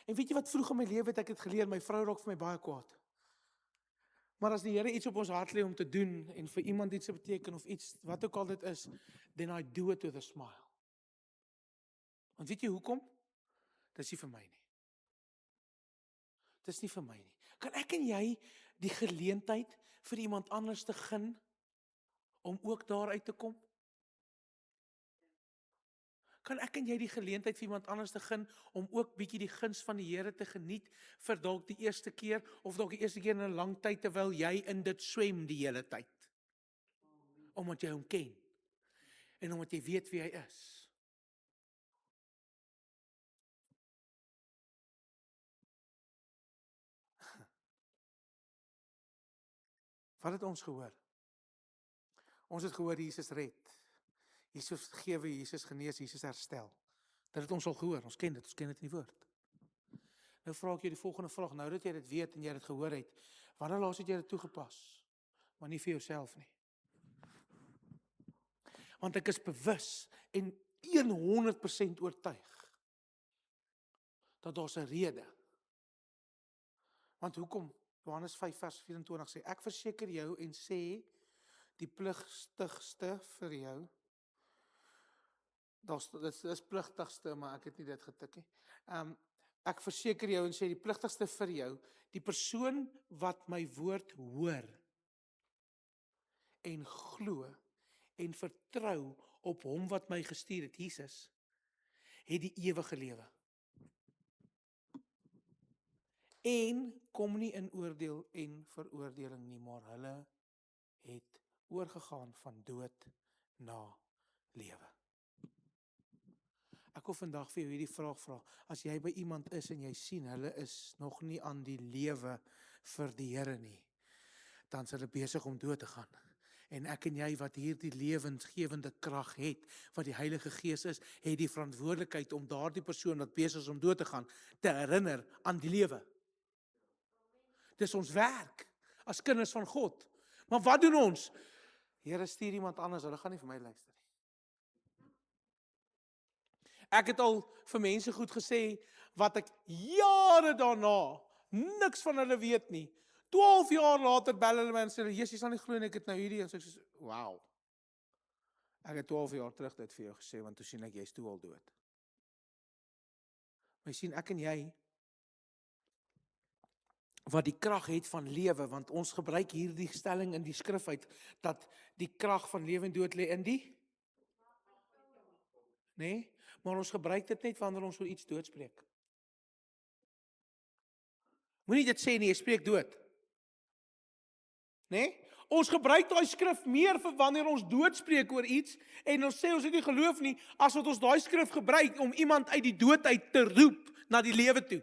En weet jy wat vroeg in my lewe het ek het geleer, my vrou raak vir my baie kwaad. Maar as die Here iets op ons hart lê om te doen en vir iemand iets te beteken of iets wat ook al dit is, then I do it with a smile. Want weet jy hoekom? Dit is nie vir my nie. Dit is nie vir my nie. Kan ek en jy die geleentheid vir iemand anders te gun om ook daaruit te kom? Kan ek en jy die geleentheid vir iemand anders te gun om ook bietjie die guns van die Here te geniet vir dalk die eerste keer of dalk die eerste keer in 'n lang tyd terwyl jy in dit swem die hele tyd? Omdat jy hom ken en omdat jy weet wie hy is. Wat het ons gehoor? Ons het gehoor Jesus red. Jesus vergewe, Jesus genees, Jesus herstel. Dit het ons al gehoor, ons ken dit in die woord. Nou vra ek jou die volgende vraag, nou dat jy dit weet en jy dit gehoor het, wanneer laas het jy dit toegepas? Maar nie vir jouself nie. Want ek is bewus en 100% oortuig dat daar's 'n rede. Want hoekom? Johannes 5 vers 24 sê, ek verseker jou en sê, die pligtigste vir jou, dit is pligtigste, maar ek het nie dit getik nie. Ek verseker jou en sê, die pligtigste vir jou, die persoon wat my woord hoor, en glo, en vertrou op hom wat my gestuur het, Jesus, het die ewige lewe. En kom nie in oordeel en veroordeling nie, maar hulle het oorgegaan van dood na lewe. Ek wil vandag vir jou hierdie vraag vra, as jy by iemand is en jy sien, hulle is nog nie aan die lewe vir die Here nie, dan is hulle besig om dood te gaan. En ek en jy wat hier die lewensgewende krag het, wat die Heilige Gees is, het die verantwoordelikheid om daardie persoon wat besig is om dood te gaan, te herinner aan die lewe. Dis ons werk, as kinders van God. Maar wat doen ons? Here, stuur iemand anders, hulle gaan nie vir my luister nie. Ek het al vir mense goed gesê, wat ek jare daarna, niks van hulle weet nie. 12 jaar later bel hulle my en sê, Jesus, jy sal nie glo nie, ek het nou hierdie, en so ek sê, wow. Ek het 12 jaar terug dit vir jou gesê, want toe sien ek, jy is toe al dood. Maar jy sien, ek en jy, wat die krag het van lewe, want ons gebruik hierdie stelling in die skrif uit, dat die krag van lewe en dood lê in die? Nee, maar ons gebruik dit net wanneer ons oor iets doodspreek. Moenie dit sê nie, jy spreek dood. Nee? Ons gebruik daai skrif meer vir wanneer ons doodspreek oor iets, en ons sê ons het nie geloof nie, as wat ons daai skrif gebruik om iemand uit die dood uit te roep na die lewe toe.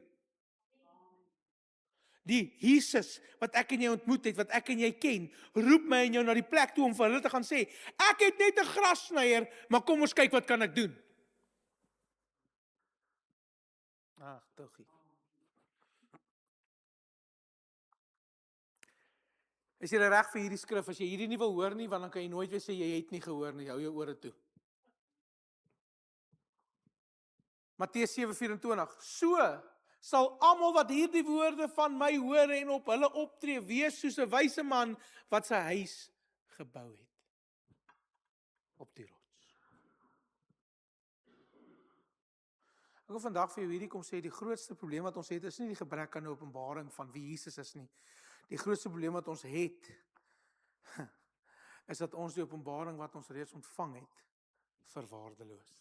Die Jesus wat ek en jy ontmoet het, wat ek en jy ken, roep my en jou na die plek toe om vir hulle te gaan sê, ek het net 'n grassnyer, maar kom ons kyk wat kan ek doen. Ag, toggie. Is jy reg vir hierdie skrif? As jy hierdie nie wil hoor nie, want dan kan jy nooit weer sê jy het nie gehoor nie, hou jou ore toe. Matteus 7:24. So sal almal wat hierdie woorde van my hoor en op hulle optree, wees soos 'n wyse man wat sy huis gebou het op die rots. Ek wil vandag vir jou hierdie kom sê, die grootste probleem wat ons het, is nie die gebrek aan 'n openbaring van wie Jesus is nie. Die grootste probleem wat ons het, is dat ons die openbaring wat ons reeds ontvang het, verwaardeloos.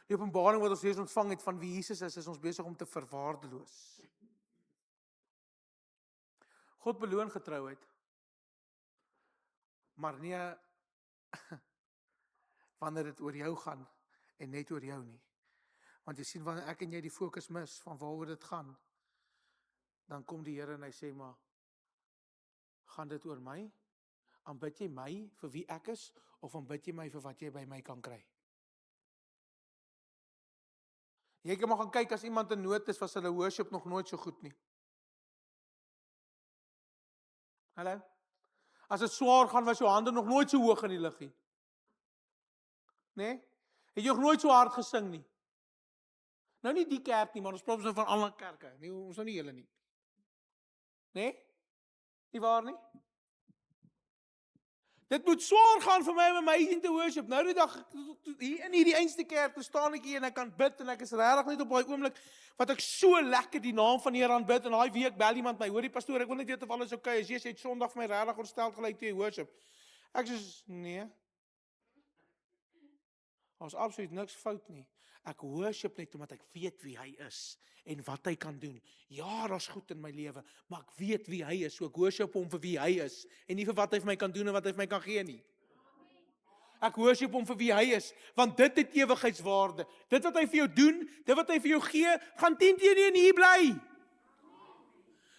Die openbaring wat ons reeds ontvang het van wie Jesus is ons besig om te verwaardeloos. God beloon getrouheid, maar nie wanneer dit oor jou gaan en net oor jou nie. Want jy sien, wanneer ek en jy die fokus mis van waaroor dit gaan, dan kom die Here en hy sê, maar, gaan dit oor my? Aanbid jy my vir wie ek is, of aanbid jy my vir wat jy by my kan kry? Jy kan maar gaan kyk, as iemand in nood is, was hulle worship nog nooit so goed nie. Hallo? As dit swaar gaan, was jou hande nog nooit so hoog in die lug nie. Nee? Het jy nog nooit so hard gesing nie? Nou nie die kerk nie, maar ons praat van alle kerke. Nie, ons nou nie julle nie. Nee? Nie waar nie? Dit moet swaar gaan vir my om my in te worship. Nou die dag, hier in hierdie einste kerk, staan ek hier en ek kan bid, en ek is regtig net op daai oomblik, wat ek so lekker die naam van die Here aanbid, en daai week bel iemand my, hoor die pastoor, ek wil net weet of alles okay is, jy het Sondag vir my regtig ontstel gelyk toe jy worship. Ek sê, nee, daar is absoluut niks fout nie. Ek worship net omdat ek weet wie hy is, en wat hy kan doen. Ja, daar's goed in my lewe, maar ek weet wie hy is, so ek worship hom vir wie hy is, en nie vir wat hy vir my kan doen en wat hy vir my kan gee nie. Ek worship hom vir wie hy is, want dit het ewigheidswaarde. Dit wat hy vir jou doen, dit wat hy vir jou gee, gaan 10-1 hier bly.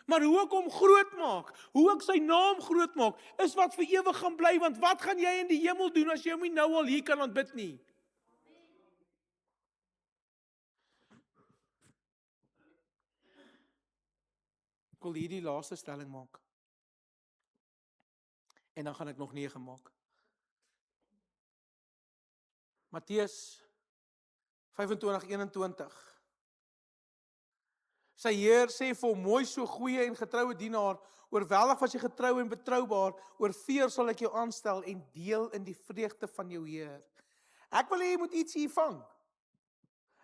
Maar hoe ek hom groot maak, hoe ek sy naam groot maak, is wat vir ewig gaan bly, want wat gaan jy in die hemel doen, as jy hom nie nou al hier kan aanbid nie? Ek wil hierdie laaste stelling maak. En dan gaan ek nog 9 maak. Matteus 25:21. Sy Heer sê vir hom, mooi so goeie en getroue dienaar, oorweldig was jy getrou en betroubaar, oor veel sal ek jou aanstel en deel in die vreugde van jou Heer. Ek wil hê jy moet iets hier vang.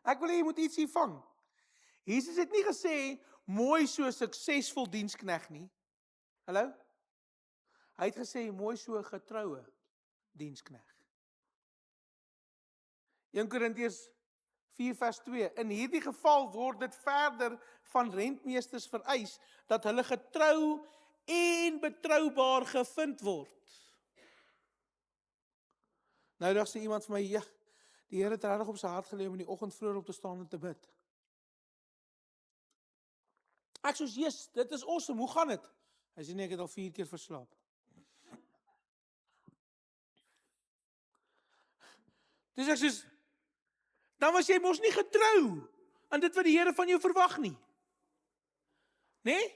Ek wil hê jy moet iets hier vang. Jesus het nie gesê, mooi so suksesvol dienskneg nie. Hallo? Hy het gesê, mooi so getroue dienskneg. 1 Korintiërs 4:2. In hierdie geval word dit verder van rentmeesters vereis, dat hulle getrou en betroubaar gevind word. Nou dag sê iemand vir my, ja, die Here het regtig op sy hart gelê om in die oggend vroeg op te staan en te bid. Ek soos, yes, dit is awesome, hoe gaan dit? Hy sê nee, ek het al 4 keer verslaap. Dus ek soos, dan was jy mos nie getrou aan dit wat die Here van jou verwag nie. Nee?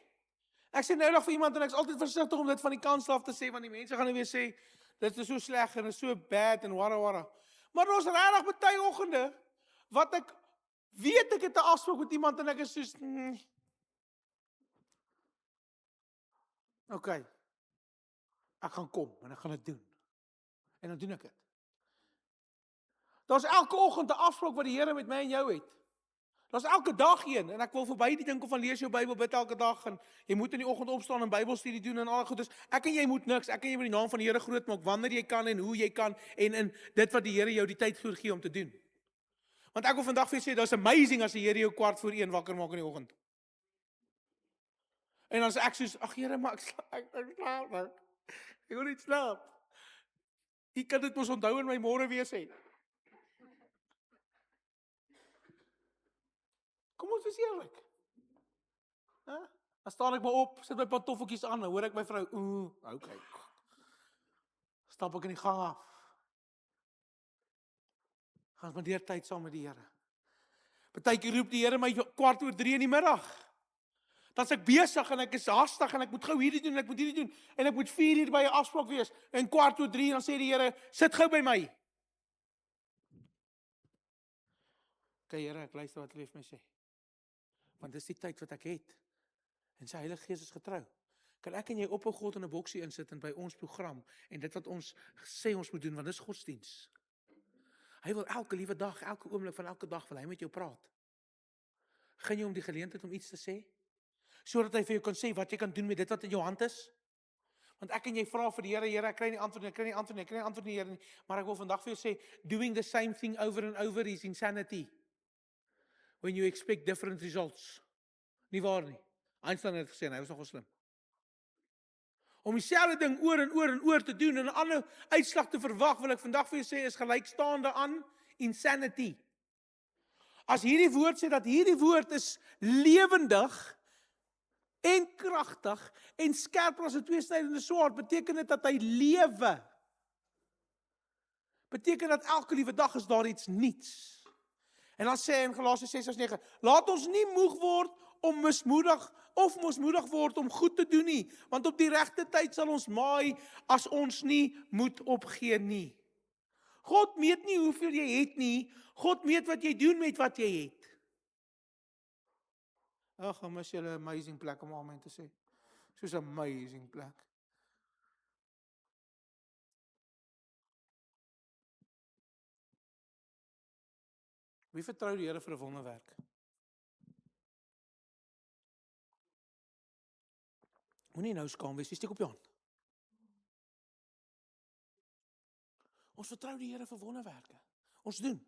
Ek sê nou nog vir iemand, en ek is altyd versigtig om dit van die kant af te sê, want die mense gaan nou weer sê, dit is so sleg en is so bad en warra. Maar ons regtig baie oggende, wat ek weet ek het 'n afspraak met iemand en ek is soos, okay, ek gaan kom en ek gaan dit doen. En dan doen ek dit. Daar's elke oggend 'n afspraak wat die Here met my en jou het. Daar's elke dag een, en ek wil verby die ding van lees jou Bybel, bid elke dag, en jy moet in die oggend opstaan en Bybelstudie doen en al goed is. Ek en jy moet niks, ek en jy moet die naam van die Here groot maak, wanneer jy kan en hoe jy kan, en in dit wat die Here jou die tyd gee om te doen. Want ek wil vandag vir jou sê, dit is amazing as die Here jou 1:15 wakker maak in die oggend. En dan sê ek soos, ag Here, maar ek slaap. Ek wil nie slaap. Ek kan dit mos onthou in my môre weer sê. Kom ons wees eerlik. Dan staan ek maar op, sit my pantoffeltjies aan, dan hoor ek my vrou, okay. Stap ek in die gang af. Gaan spandeer tyd saam met die Here. Partykeer roep die Here my 2:15 in die middag. Dan is ek besig en ek is haastig en ek moet gou hierdie doen en ek moet hierdie doen en ek moet 4 uur by 'n afspraak wees en 2:15 dan sê die Here, sit gou by my. Okay Here, ek luister wat U vir my sê. Want dis die tyd wat ek het. En sy Heilige Gees is getrou. Kan ek en jy op 'n God in 'n boksie insit en by ons program en dit wat ons sê ons moet doen, want dis godsdiens. Hy wil elke liewe dag, elke oomblik van elke dag wil hy met jou praat. Gaan jy hom die geleentheid om iets te sê? Sodat hy vir jou kan sê wat jy kan doen met dit wat in jou hand is? Want ek en jy vra vir die Here, Here, ek kry nie antwoord nie, Here nie. Maar ek wil vandag vir jou sê, doing the same thing over and over is insanity. When you expect different results. Nie waar nie. Einstein het gesê, hy was nogal slim. Om dieselfde ding oor en oor en oor te doen en 'n ander uitslag te verwag, wil ek vandag vir jou sê, is gelykstaande aan insanity. As hierdie woord sê dat hierdie woord is lewendig en kragtig en skerper as 'n tweesnydende swaard, beteken dit dat hy lewe. Beteken dat elke liewe dag is daar iets nuuts. En dan sê hy in Galasiërs 6:9, laat ons nie moeg word om mismoedig word om goed te doen nie, want op die regte tyd sal ons maai as ons nie moet opgee nie. God meet nie hoeveel jy het nie, God meet wat jy doen met wat jy het. Ag, ek mis julle amazing plek om amen te sê. Soos 'n amazing plek. Wie vertrou die Here vir 'n wonderwerk? Moenie nou skaam wees, steek op jou hand. Ons vertrou die Here vir wonderwerke. Ons doen.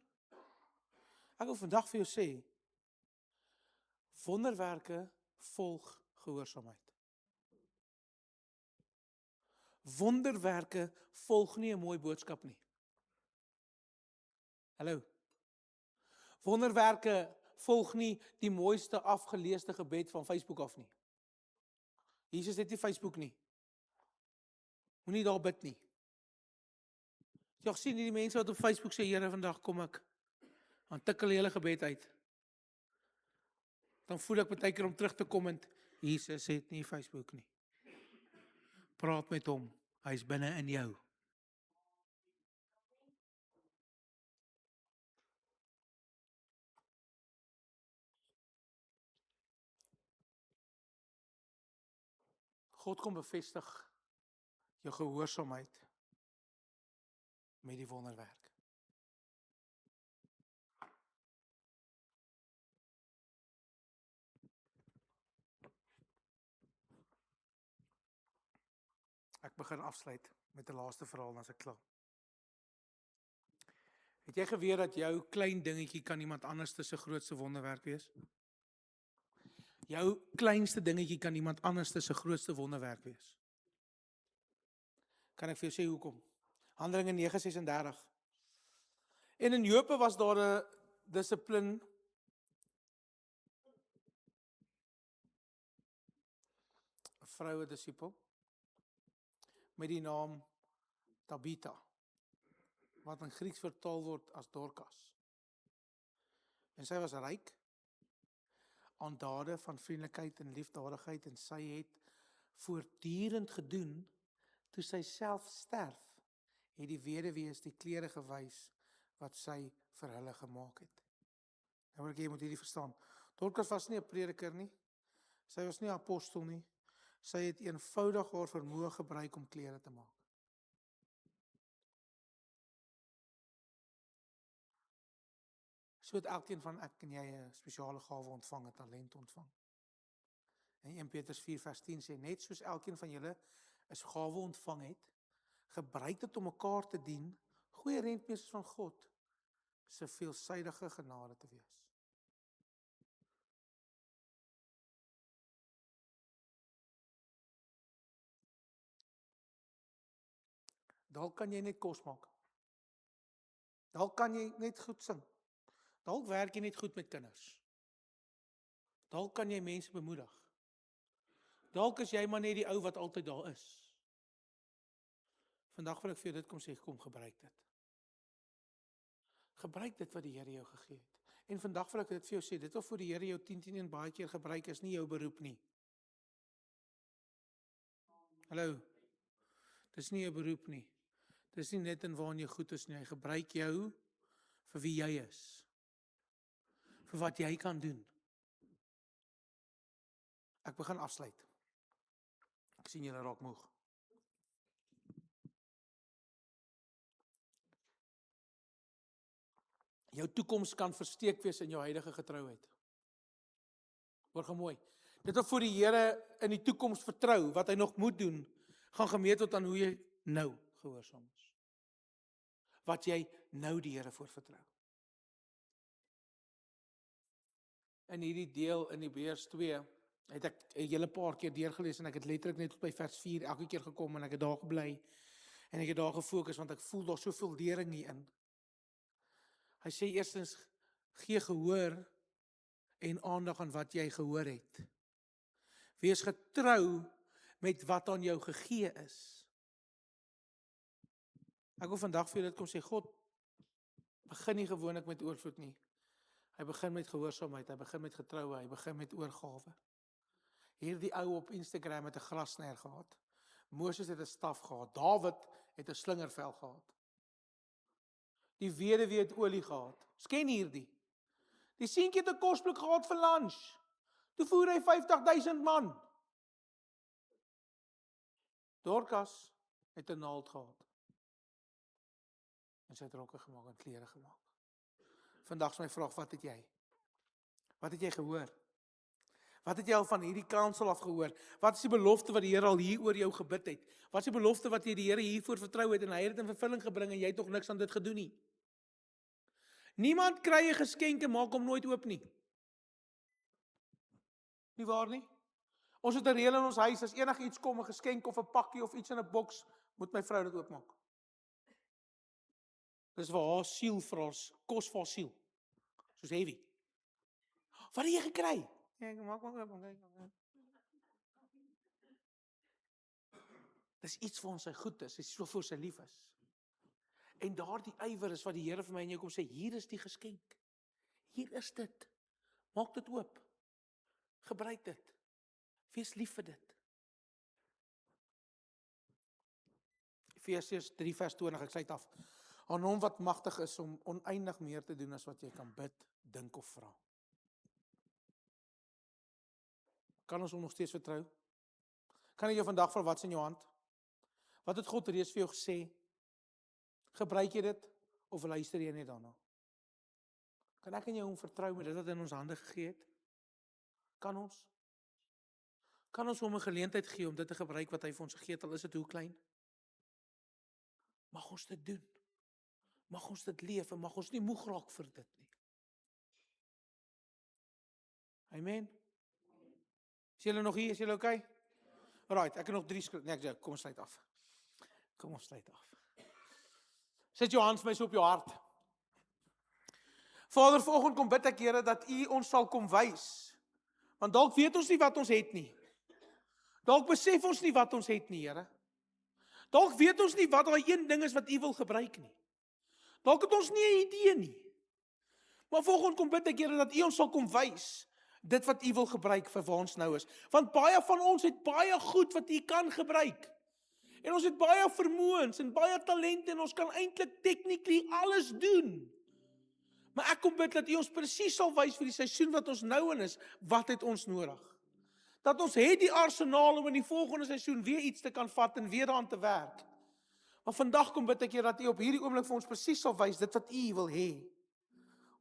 Ek wil vandag vir jou sê, wonderwerke volg gehoorsaamheid. Wonderwerke volg nie 'n mooi boodskap nie. Hallo. Wonderwerke volg nie die mooiste afgeleesde gebed van Facebook af nie. Jesus het nie Facebook nie. Moenie daar bid nie. Jy sien die mense wat op Facebook sê, Here, vandag kom ek, dan tik hulle hele gebed uit. Dan voel ek baie keer om terug te kom en Jesus het nie Facebook nie. Praat met hom, hy is binne in jou. God kom bevestig jou gehoorsaamheid met die wonderwerk. Ek begin afsluit met 'n laaste verhaal as ek klaar. Het jy geweet dat jou klein dingetjie kan iemand anders se grootste wonderwerk wees? Jou kleinste dingetjie kan iemand anders se grootste wonderwerk wees. Kan ek vir jou sê hoekom? Handelinge 9:36. En in Joppe was daar 'n dissipline, 'n vroue disipel met die naam Tabitha, wat in Grieks vertaal word as Dorcas. En sy was ryk aan dade van vriendelikheid en liefdadigheid, en sy het voortdurend gedoen, toe sy self sterf, het die weduwees die klere gewys wat sy vir hulle gemaak het. Nou wil ek jy moet hierdie verstaan. Dorcas was nie 'n prediker nie, sy was nie 'n apostel nie, sy het eenvoudig haar vermoë gebruik om klere te maak. So het elkeen van ek en jy 'n spesiale gawe ontvang, 'n talent ontvang. En 1 Petrus 4:10 sê, net soos elkeen van julle 'n gawe ontvang het, gebruik dit om mekaar te dien, goeie rentmeesters van God, se veelsidige genade te wees. Dalk kan jy net kos maak. Dalk kan jy net goed sing. Dalk werk jy net goed met kinders. Dalk kan jy mense bemoedig. Dalk is jy maar net die ou wat altyd daar is. Vandag wil ek vir jou dit kom sê, kom gebruik dit. Gebruik dit wat die Here jou gegee het. En vandag wil ek dit vir jou sê, dit wat voor die Here jou 10 baie keer gebruik is nie jou beroep nie. Hallo. Dis nie jou beroep nie. Dis nie net in waarin jy goed is nie. Hy gebruik jou vir wie jy is. Vir wat jy kan doen. Ek begin afsluit. Ek sien julle raak moeg. Jou toekoms kan versteek wees in jou huidige getrouheid. Hoor gemooi. Dit wat voor die Here in die toekoms vertrou, wat hy nog moet doen, gaan gemeet word aan hoe jy nou gehoorsaam is. Wat jy nou die Here voor vertrou. In hierdie deel in Hebreërs 2 het ek 'n hele paar keer deurgelees en ek het letterlik net tot by vers 4 elke keer gekom en ek het daar gebly en ek het daar gefokus want ek voel daar soveel lering hierin. Hy sê eerstens, Gee gehoor en aandag aan wat jy gehoor het. Wees getrou met wat aan jou gegee is. Ek wil vandag vir julle kom sê, God begin nie gewoonlik met oorvloed nie. Hy begin met gehoorsaamheid, hy begin met getroue, hy begin met oorgawe. Hierdie ou op Instagram het 'n grassnyer gehad. Moses het 'n staf gehad. Dawid het 'n slingervel gehad. Die weduwee het olie gehad. Sken hierdie. Die seentjie het 'n kosblik gehad vir lunch. Toe voer hy 50,000 man. Dorcas het 'n naald gehad. En sy het rokke gemaak en klere gemaak. Vandag is my vraag, wat het jy? Wat het jy gehoor? Wat het jy al van hierdie kansel af gehoor? Wat is die belofte wat die Here al hier oor jou gebid het? Wat is die belofte wat jy die Here hiervoor vertrou het en hy het dit in vervulling gebring en jy het nog niks aan dit gedoen nie? Niemand kry 'n geskenk en maak hom nooit oop nie. Nie waar nie? Ons het 'n reël in ons huis, as enigiets kom, 'n geskenk of 'n pakkie of iets in 'n boks, moet my vrou dit oopmaak. Dis vir haar siel, vir haar kos vir haar siel. Soos heavy. Wat het jy gekry? Ek maak maar oop, kyk. Dis iets vir ons sy goed is, dis so vir sy lief is. En daardie ywer is wat die Here vir my en jou kom sê, hier is die geskenk. Hier is dit. Maak dit oop. Gebruik dit. Wees lief vir dit. Efesiërs 3 vers 20, ek sluit af. Aan hom wat magtig is om oneindig meer te doen as wat jy kan bid, dink of vra. Kan ons hom nog steeds vertrou? Kan ek jou vandag vra, wat is in jou hand? Wat het God reeds vir jou gesê? Gebruik jy dit of luister jy net daarna? Kan ek en jou hom vertrou met dit wat in ons hande gegee het? Kan ons? Kan ons hom 'n geleentheid gee om dit te gebruik wat hy vir ons gegee het, al is dit hoe klein? Mag ons dit doen. Mag ons dit leef en mag ons nie moeg raak vir dit nie. Amen. Is julle nog hier? Is julle okay? Alright, ek het nog 3 skrif. Nee, kom ons sluit af. Kom ons sluit af. Sit jou hand vir my so op jou hart. Vader, vanoggend kom bid ek, Here, dat U ons sal kom wys. Want dalk weet ons nie wat ons het nie. Dalk besef ons nie wat ons het nie, Here. Dalk weet ons nie wat daai een ding is wat U wil gebruik nie. Dalk het ons nie 'n idee nie. Maar vanoggend kom bid ek, Here, dat U ons sal kom wys dit wat U wil gebruik vir waar ons nou is. Want baie van ons het baie goed wat U kan gebruik. En ons het baie vermoëns en baie talente en ons kan eintlik technically alles doen. Maar ek kom bid dat U ons presies sal wys vir die seisoen wat ons nou in is, wat het ons nodig? Dat ons het die arsenaal om in die volgende seisoen weer iets te kan vat en weer daaraan te werk. Maar vandag kom bid ek, Here, dat U op hierdie oomblik vir ons presies sal wys dit wat U wil hê.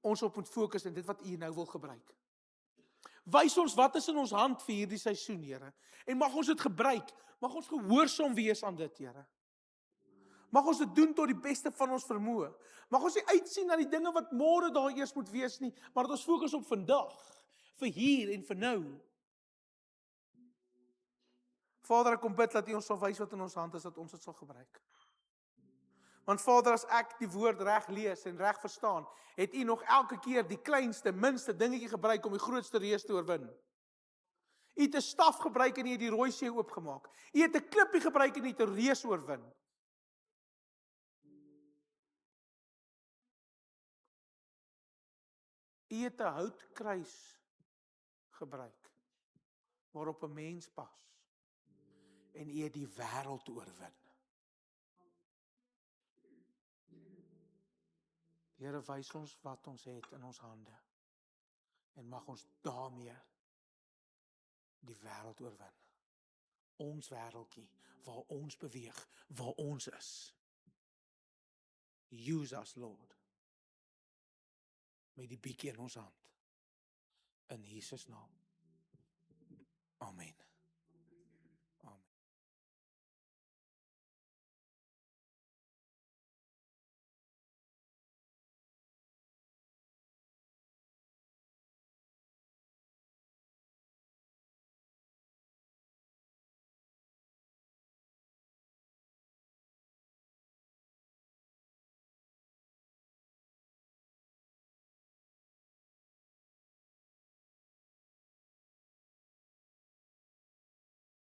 Ons op moet fokus en dit wat U nou wil gebruik. Wys ons wat is in ons hand vir hierdie seisoen, Here. En mag ons dit gebruik. Mag ons gehoorsaam wees aan dit, Here. Mag ons dit doen tot die beste van ons vermoë. Mag ons nie uitsien na die dinge wat môre daar eers moet wees nie, maar dat ons fokus op vandag, vir hier en vir nou. Vader, ek kom bid dat U ons sal wys wat in ons hand is, dat ons dit sal gebruik. Want Vader, as ek die woord reg lees en reg verstaan, het U nog elke keer die kleinste, minste dingetjie gebruik om die grootste reus te oorwin. U het 'n staf gebruik en U het die Rooi See oopgemaak. U het 'n klippie gebruik en U het 'n reus oorwin. U het 'n houtkruis gebruik waarop 'n mens pas. En U het die wêreld oorwin. Here, wys ons wat ons het in ons hande. En mag ons daarmee die wêreld oorwin. Ons wêreldjie, waar ons beweeg, waar ons is. Use us, Lord. Met die bietjie in ons hand. In Jesus naam. Amen.